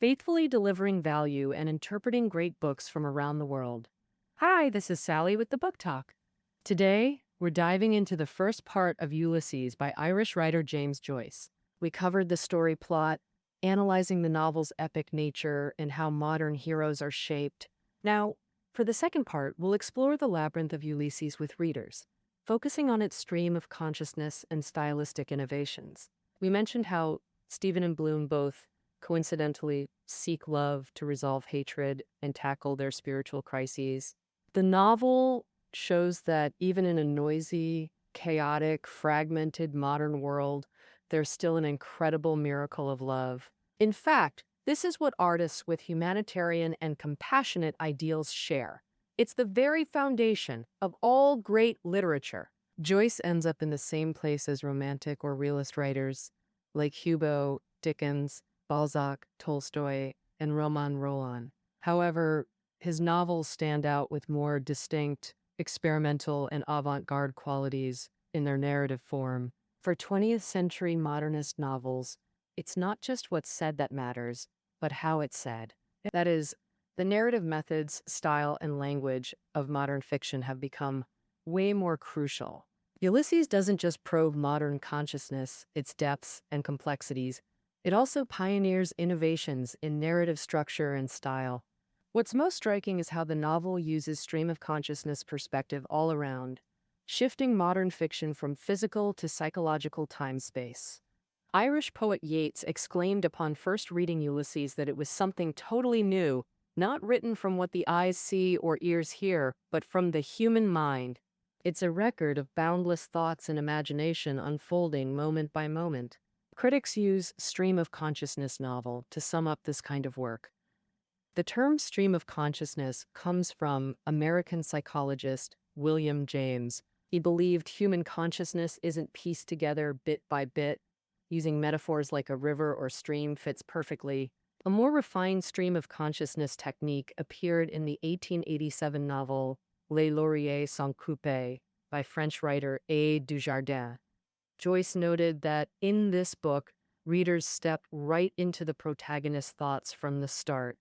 faithfully delivering value and interpreting great books from around the world. Hi, this is Sally with the Book Talk. Today, we're diving into the first part of Ulysses by Irish writer James Joyce. We covered the story plot, analyzing the novel's epic nature and how modern heroes are shaped. Now, for the second part, we'll explore the labyrinth of Ulysses with readers, focusing on its stream of consciousness and stylistic innovations. We mentioned how Stephen and Bloom both coincidentally seek love to resolve hatred and tackle their spiritual crises. The novel shows that even in a noisy, chaotic, fragmented modern world, there's still an incredible miracle of love. In fact, this is what artists with humanitarian and compassionate ideals share. It's the very foundation of all great literature. Joyce ends up in the same place as romantic or realist writers like Hugo, Dickens, Balzac, Tolstoy, and Roman Roland. However, his novels stand out with more distinct, experimental, and avant-garde qualities in their narrative form. For 20th century modernist novels, it's not just what's said that matters, but how it's said. That is, the narrative methods, style, and language of modern fiction have become way more crucial. Ulysses doesn't just probe modern consciousness, its depths and complexities. It also pioneers innovations in narrative structure and style. What's most striking is how the novel uses stream of consciousness perspective all around, shifting modern fiction from physical to psychological time-space. Irish poet Yeats exclaimed upon first reading Ulysses that it was something totally new, not written from what the eyes see or ears hear, but from the human mind. It's a record of boundless thoughts and imagination unfolding moment by moment. Critics use stream of consciousness novel to sum up this kind of work. The term stream of consciousness comes from American psychologist William James. He believed human consciousness isn't pieced together bit by bit. Using metaphors like a river or stream fits perfectly. A more refined stream of consciousness technique appeared in the 1887 novel Les Lauriers sans couper by French writer A. Dujardin. Joyce noted that in this book, readers step right into the protagonist's thoughts from the start.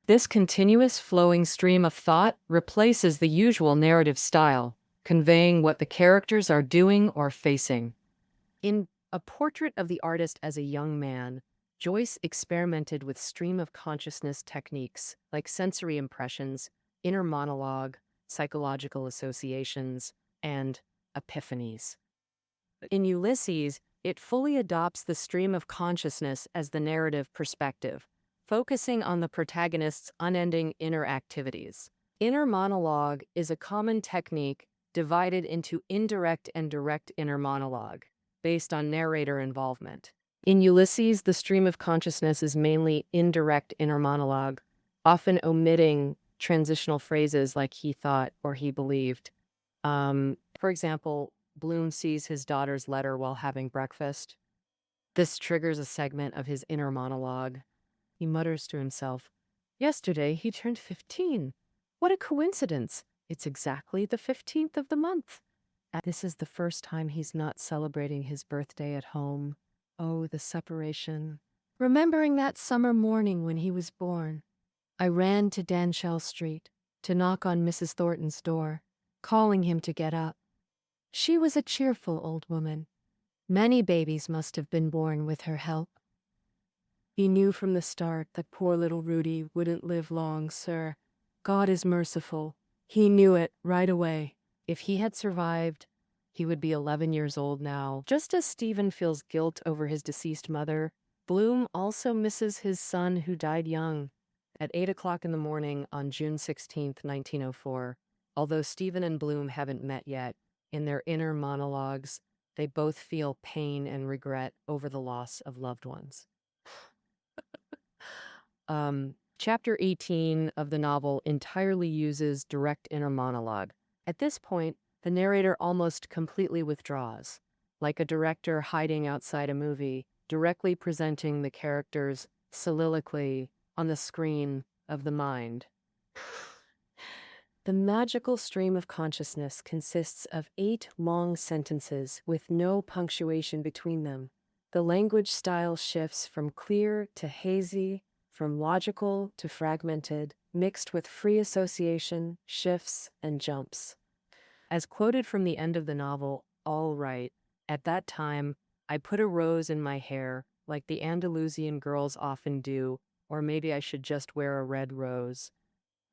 This continuous flowing stream of thought replaces the usual narrative style, conveying what the characters are doing or facing. In A Portrait of the Artist as a Young Man, Joyce experimented with stream of consciousness techniques like sensory impressions, inner monologue, psychological associations, and epiphanies. In Ulysses, it fully adopts the stream of consciousness as the narrative perspective, focusing on the protagonist's unending inner activities. Inner monologue is a common technique divided into indirect and direct inner monologue, based on narrator involvement. In Ulysses, the stream of consciousness is mainly indirect inner monologue, often omitting transitional phrases like he thought or he believed. For example, Bloom sees his daughter's letter while having breakfast. This triggers a segment of his inner monologue. He mutters to himself, "Yesterday he turned 15. What a coincidence! It's exactly the 15th of the month. And this is the first time he's not celebrating his birthday at home. Oh, the separation. Remembering that summer morning when he was born, I ran to Danshell Street to knock on Mrs. Thornton's door, calling him to get up. She was a cheerful old woman. Many babies must have been born with her help. He knew from the start that poor little Rudy wouldn't live long, sir. God is merciful. He knew it right away. If he had survived, he would be 11 years old now. Just as Stephen feels guilt over his deceased mother, Bloom also misses his son who died young at 8 o'clock in the morning on June 16, 1904. Although Stephen and Bloom haven't met yet, in their inner monologues, they both feel pain and regret over the loss of loved ones. Chapter 18 of the novel entirely uses direct inner monologue. At this point, the narrator almost completely withdraws, like a director hiding outside a movie, directly presenting the character's soliloquy on the screen of the mind. The magical stream of consciousness consists of 8 long sentences with no punctuation between them. The language style shifts from clear to hazy, from logical to fragmented, mixed with free association, shifts, and jumps. As quoted from the end of the novel, All Right, at that time, I put a rose in my hair, like the Andalusian girls often do, or maybe I should just wear a red rose.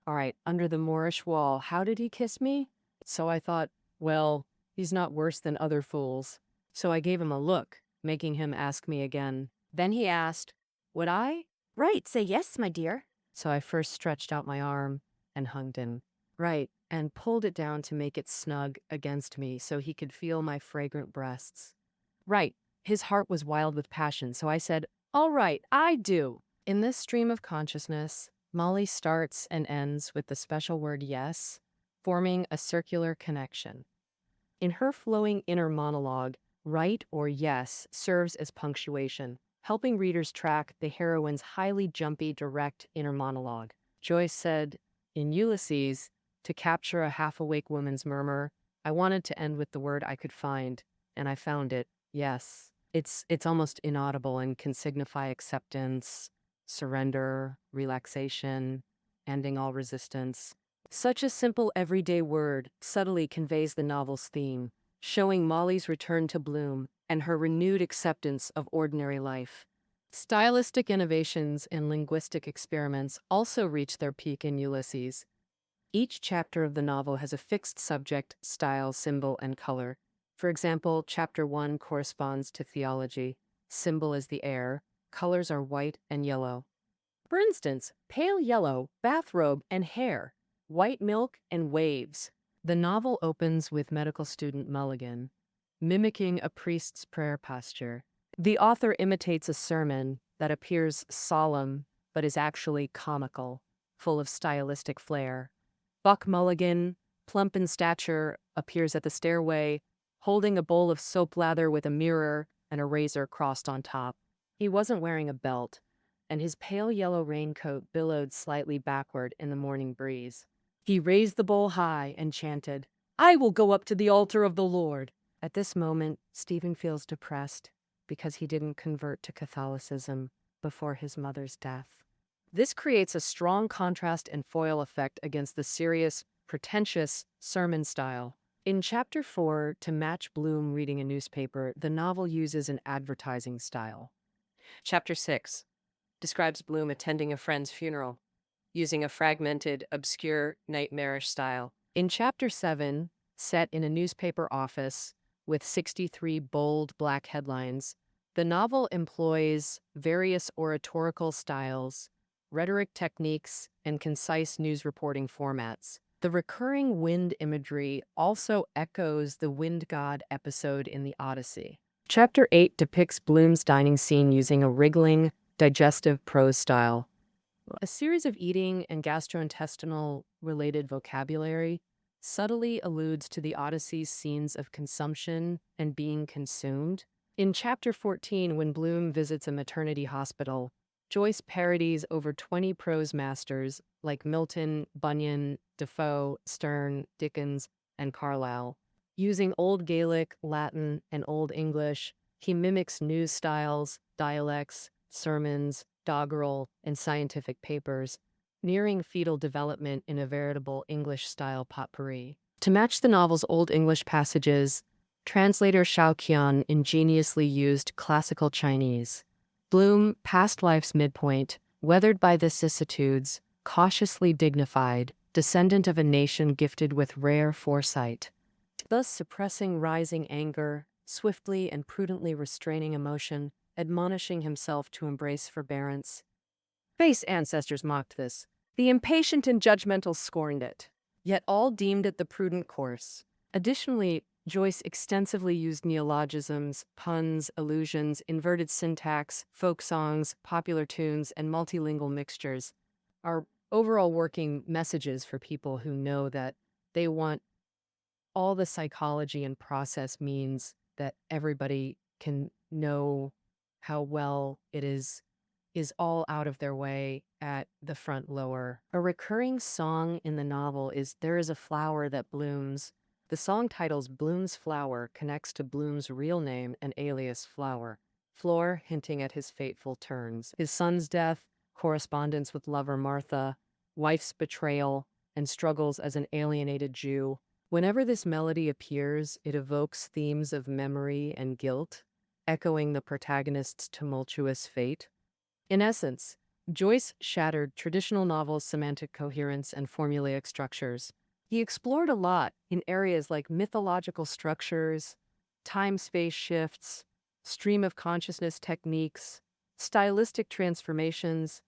All right, under the Moorish wall, how did he kiss me? So I thought, well, he's not worse than other fools. So I gave him a look, making him ask me again. Then he asked, would I? Right, say yes, my dear. So I first stretched out my arm and hung him. Right, and pulled it down to make it snug against me so he could feel my fragrant breasts. Right, his heart was wild with passion, so I said, all right, I do. In this stream of consciousness, Molly starts and ends with the special word yes, forming a circular connection. In her flowing inner monologue, right or yes serves as punctuation, helping readers track the heroine's highly jumpy, direct inner monologue. Joyce said, in Ulysses, to capture a half-awake woman's murmur, I wanted to end with the word I could find, and I found it, yes. It's almost inaudible and can signify acceptance, surrender, relaxation, ending all resistance. Such a simple everyday word subtly conveys the novel's theme, showing Molly's return to Bloom and her renewed acceptance of ordinary life. Stylistic innovations and linguistic experiments also reach their peak in Ulysses. Each chapter of the novel has a fixed subject, style, symbol, and color. For example, chapter 1 corresponds to theology. Symbol is the air. Colors are white and yellow. For instance, pale yellow, bathrobe, and hair. White milk and waves. The novel opens with medical student Mulligan, mimicking a priest's prayer posture. The author imitates a sermon that appears solemn but is actually comical, full of stylistic flair. Buck Mulligan, plump in stature, appears at the stairway, holding a bowl of soap lather with a mirror and a razor crossed on top. He wasn't wearing a belt, and his pale yellow raincoat billowed slightly backward in the morning breeze. He raised the bowl high and chanted, I will go up to the altar of the Lord. At this moment, Stephen feels depressed because he didn't convert to Catholicism before his mother's death. This creates a strong contrast and foil effect against the serious, pretentious sermon style. In Chapter 4, to match Bloom reading a newspaper, the novel uses an advertising style. Chapter 6 describes Bloom attending a friend's funeral, using a fragmented, obscure, nightmarish style. In Chapter 7, set in a newspaper office with 63 bold black headlines, the novel employs various oratorical styles, rhetoric techniques, and concise news reporting formats. The recurring wind imagery also echoes the wind god episode in the Odyssey. Chapter 8 depicts Bloom's dining scene using a wriggling, digestive prose style. A series of eating and gastrointestinal related vocabulary subtly alludes to the Odyssey's scenes of consumption and being consumed. In Chapter 14, when Bloom visits a maternity hospital, Joyce parodies over 20 prose masters like Milton, Bunyan, Defoe, Sterne, Dickens, and Carlyle. Using Old Gaelic, Latin, and Old English, he mimics news styles, dialects, sermons, doggerel, and scientific papers, nearing fetal development in a veritable English-style potpourri. To match the novel's Old English passages, translator Shao Qian ingeniously used classical Chinese. Bloom, past life's midpoint, weathered by vicissitudes, cautiously dignified, descendant of a nation gifted with rare foresight, thus suppressing rising anger, swiftly and prudently restraining emotion, admonishing himself to embrace forbearance. Base ancestors mocked this. The impatient and judgmental scorned it. Yet all deemed it the prudent course. Additionally, Joyce extensively used neologisms, puns, allusions, inverted syntax, folk songs, popular tunes, and multilingual mixtures. Are overall working messages for people who know that they want all the psychology and process means that everybody can know how well it is all out of their way at the front lower. A recurring song in the novel is There is a Flower That Blooms. The song title's Bloom's Flower connects to Bloom's real name and alias Flower. Floor hinting at his fateful turns, his son's death, correspondence with lover Martha, wife's betrayal, and struggles as an alienated Jew. Whenever this melody appears, it evokes themes of memory and guilt, echoing the protagonist's tumultuous fate. In essence, Joyce shattered traditional novels' semantic coherence and formulaic structures. He explored a lot in areas like mythological structures, time-space shifts, stream of consciousness techniques, stylistic transformations,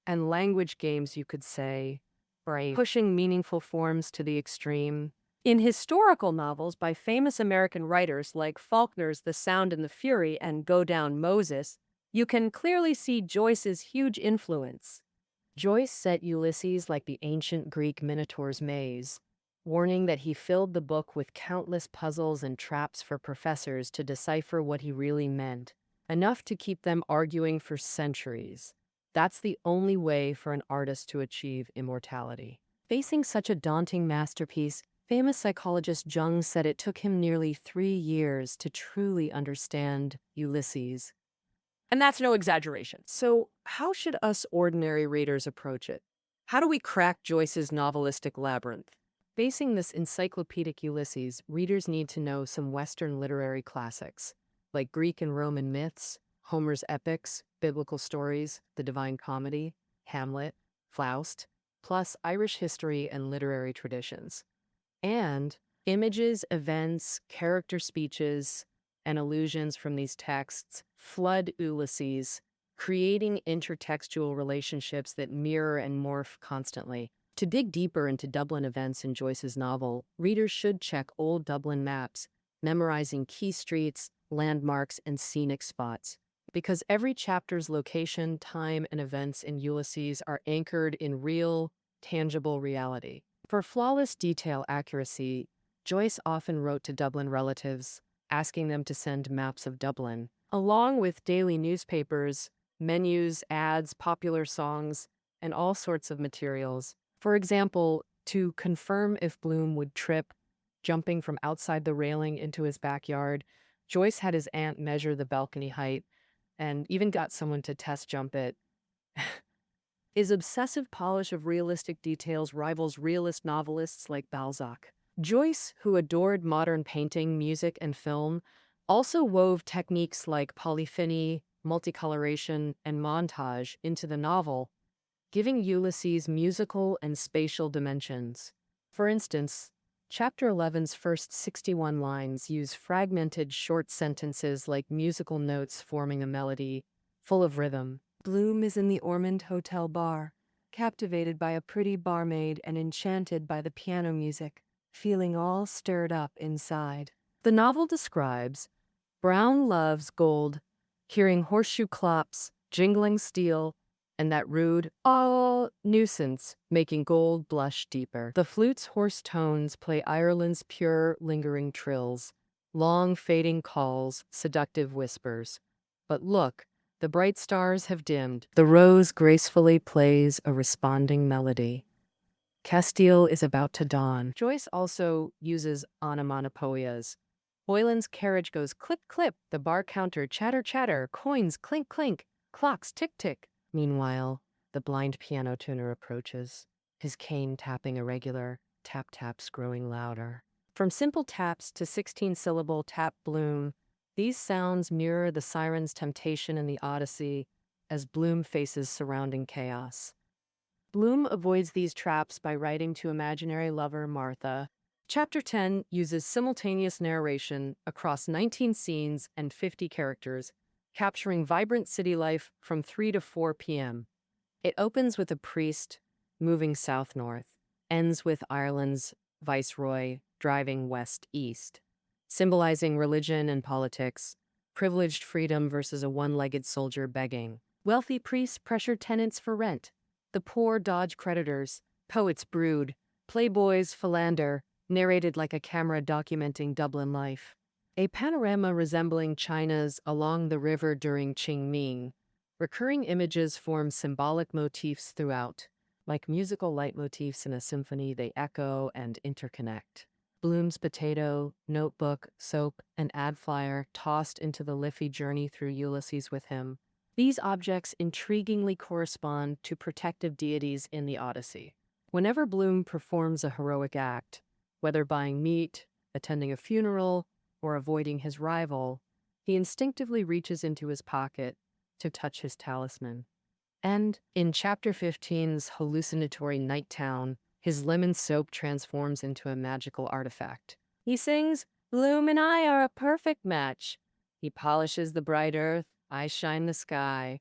and language games, you could say, right, pushing meaningful forms to the extreme. In historical novels by famous American writers like Faulkner's The Sound and the Fury and Go Down Moses, you can clearly see Joyce's huge influence. Joyce set Ulysses like the ancient Greek Minotaur's maze, warning that he filled the book with countless puzzles and traps for professors to decipher what he really meant, enough to keep them arguing for centuries. That's the only way for an artist to achieve immortality. Facing such a daunting masterpiece, famous psychologist Jung said it took him nearly 3 years to truly understand Ulysses. And that's no exaggeration. So, how should us ordinary readers approach it? How do we crack Joyce's novelistic labyrinth? Facing this encyclopedic Ulysses, readers need to know some Western literary classics, like Greek and Roman myths, Homer's epics, biblical stories, the Divine Comedy, Hamlet, Faust, plus Irish history and literary traditions. And images, events, character speeches, and allusions from these texts flood Ulysses, creating intertextual relationships that mirror and morph constantly. To dig deeper into Dublin events in Joyce's novel, readers should check old Dublin maps, memorizing key streets, landmarks, and scenic spots. Because every chapter's location, time, and events in Ulysses are anchored in real, tangible reality. For flawless detail accuracy, Joyce often wrote to Dublin relatives, asking them to send maps of Dublin, along with daily newspapers, menus, ads, popular songs, and all sorts of materials. For example, to confirm if Bloom would trip, jumping from outside the railing into his backyard, Joyce had his aunt measure the balcony height and even got someone to test jump it. His obsessive polish of realistic details rivals realist novelists like Balzac. Joyce, who adored modern painting, music, and film, also wove techniques like polyphony, multicoloration, and montage into the novel, giving Ulysses musical and spatial dimensions. For instance, Chapter 11's first 61 lines use fragmented short sentences like musical notes forming a melody, full of rhythm. Bloom is in the Ormond Hotel bar, captivated by a pretty barmaid and enchanted by the piano music, feeling all stirred up inside. The novel describes Brown loves gold, hearing horseshoe clops, jingling steel, and that rude nuisance making gold blush deeper. The flute's hoarse tones play Ireland's pure, lingering trills, long fading calls, seductive whispers. But look, the bright stars have dimmed. The rose gracefully plays a responding melody. Castile is about to dawn. Joyce also uses onomatopoeias. Boylan's carriage goes clip clip, the bar counter chatter chatter, coins clink clink, clocks tick tick. Meanwhile, the blind piano tuner approaches, his cane tapping irregular, tap taps growing louder. From simple taps to 16-syllable tap Bloom, these sounds mirror the siren's temptation in the Odyssey as Bloom faces surrounding chaos. Bloom avoids these traps by writing to imaginary lover Martha. Chapter 10 uses simultaneous narration across 19 scenes and 50 characters, capturing vibrant city life from 3 to 4 p.m. It opens with a priest moving south-north, ends with Ireland's viceroy driving west-east, symbolizing religion and politics, privileged freedom versus a one-legged soldier begging. Wealthy priests pressure tenants for rent. The poor dodge creditors. Poets brood. Playboys philander, narrated like a camera documenting Dublin life. A panorama resembling China's Along the River during Qingming. Recurring images form symbolic motifs throughout. Like musical leitmotifs in a symphony, they echo and interconnect. Bloom's potato, notebook, soap, and ad flyer tossed into the Liffey journey through Ulysses with him. These objects intriguingly correspond to protective deities in the Odyssey. Whenever Bloom performs a heroic act, whether buying meat, attending a funeral, or avoiding his rival, he instinctively reaches into his pocket to touch his talisman. And in Chapter 15's hallucinatory night town, his lemon soap transforms into a magical artifact. He sings, "Bloom and I are a perfect match." He polishes the bright earth, I shine the sky.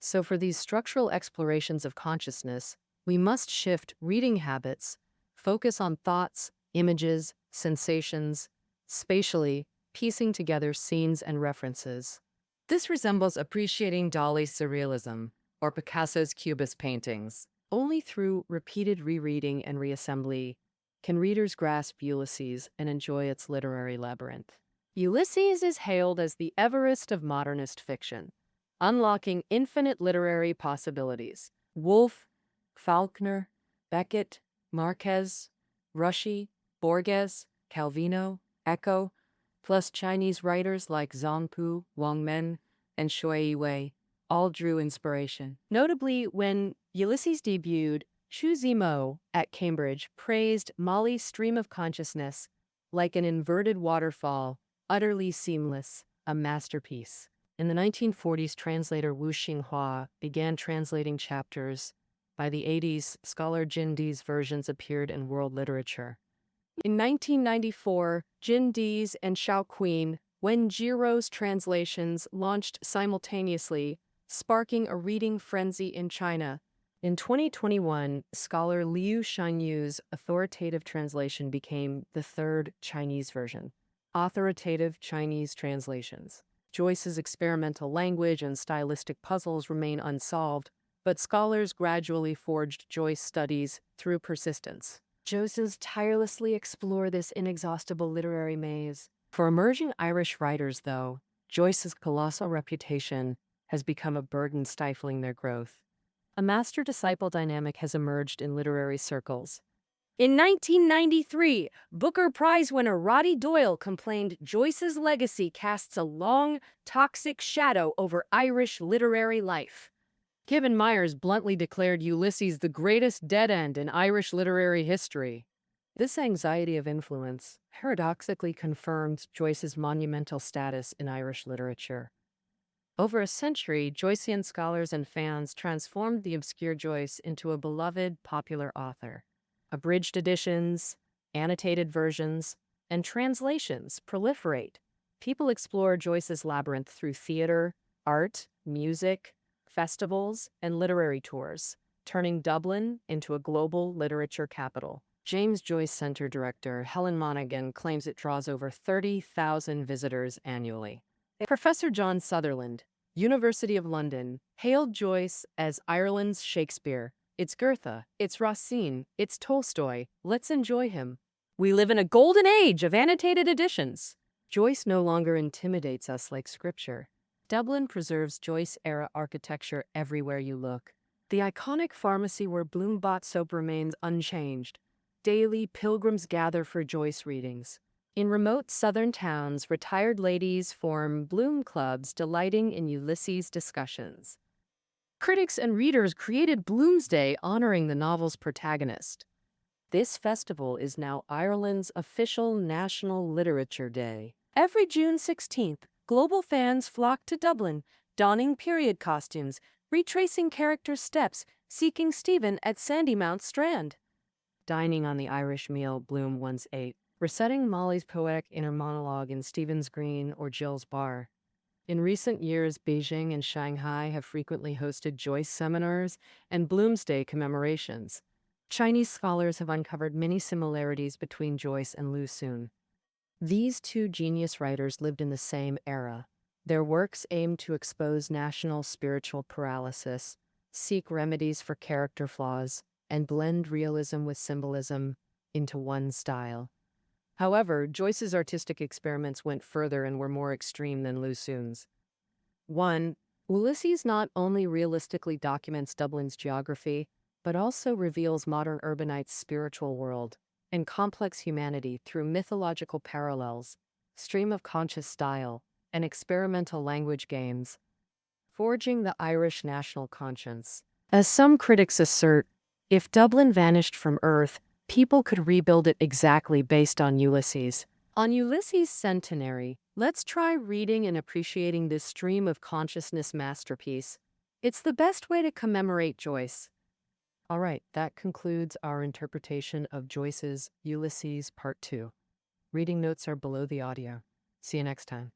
So for these structural explorations of consciousness, we must shift reading habits, focus on thoughts, images, sensations, spatially, piecing together scenes and references. This resembles appreciating Dali's surrealism or Picasso's cubist paintings. Only through repeated rereading and reassembly can readers grasp Ulysses and enjoy its literary labyrinth. Ulysses is hailed as the Everest of modernist fiction, unlocking infinite literary possibilities. Woolf, Faulkner, Beckett, Marquez, Rushy, Borges, Calvino, Eco, plus Chinese writers like Zhang Pu, Wang Men, and Shui Wei, all drew inspiration. Notably, when Ulysses debuted, Xu Zimo at Cambridge praised Mali's stream of consciousness like an inverted waterfall, utterly seamless, a masterpiece. In the 1940s, translator Wu Xinghua began translating chapters. By the 80s, scholar Jin Di's versions appeared in world literature. In 1994, Jin Di's and Xiao Queen, Wenjiro's translations launched simultaneously, sparking a reading frenzy in China. In 2021, scholar Liu Xianyu's authoritative translation became the third Chinese version. Authoritative Chinese translations. Joyce's experimental language and stylistic puzzles remain unsolved, but scholars gradually forged Joyce studies through persistence. Joyce's tirelessly explore this inexhaustible literary maze. For emerging Irish writers, though, Joyce's colossal reputation has become a burden stifling their growth. A master-disciple dynamic has emerged in literary circles. In 1993, Booker Prize winner Roddy Doyle complained Joyce's legacy casts a long, toxic shadow over Irish literary life. Kevin Myers bluntly declared Ulysses the greatest dead end in Irish literary history. This anxiety of influence paradoxically confirmed Joyce's monumental status in Irish literature. Over a century, Joycean scholars and fans transformed the obscure Joyce into a beloved, popular author. Abridged editions, annotated versions, and translations proliferate. People explore Joyce's labyrinth through theater, art, music, festivals, and literary tours, turning Dublin into a global literature capital. James Joyce Center Director Helen Monaghan claims it draws over 30,000 visitors annually. Professor John Sutherland, University of London, hailed Joyce as Ireland's Shakespeare. It's Goethe, it's Racine, it's Tolstoy. Let's enjoy him. We live in a golden age of annotated editions. Joyce no longer intimidates us like scripture. Dublin preserves Joyce-era architecture everywhere you look. The iconic pharmacy where Bloom bought soap remains unchanged. Daily, pilgrims gather for Joyce readings. In remote southern towns, retired ladies form Bloom clubs delighting in Ulysses discussions. Critics and readers created Bloomsday honoring the novel's protagonist. This festival is now Ireland's official National Literature Day. Every June 16th, global fans flock to Dublin, donning period costumes, retracing character steps, seeking Stephen at Sandymount Strand. Dining on the Irish meal Bloom once ate, reciting Molly's poetic inner monologue in Stephen's Green or Jill's Bar. In recent years, Beijing and Shanghai have frequently hosted Joyce seminars and Bloomsday commemorations. Chinese scholars have uncovered many similarities between Joyce and Lu Xun. These two genius writers lived in the same era. Their works aim to expose national spiritual paralysis, seek remedies for character flaws, and blend realism with symbolism into one style. However, Joyce's artistic experiments went further and were more extreme than Lu Xun's. 1. Ulysses not only realistically documents Dublin's geography, but also reveals modern urbanites' spiritual world and complex humanity through mythological parallels, stream of conscious style, and experimental language games. forging the Irish national conscience. As some critics assert, if Dublin vanished from Earth, people could rebuild it exactly based on Ulysses. On Ulysses' centenary, let's try reading and appreciating this stream of consciousness masterpiece. It's the best way to commemorate Joyce. All right, that concludes our interpretation of Joyce's Ulysses Part 2. Reading notes are below the audio. See you next time.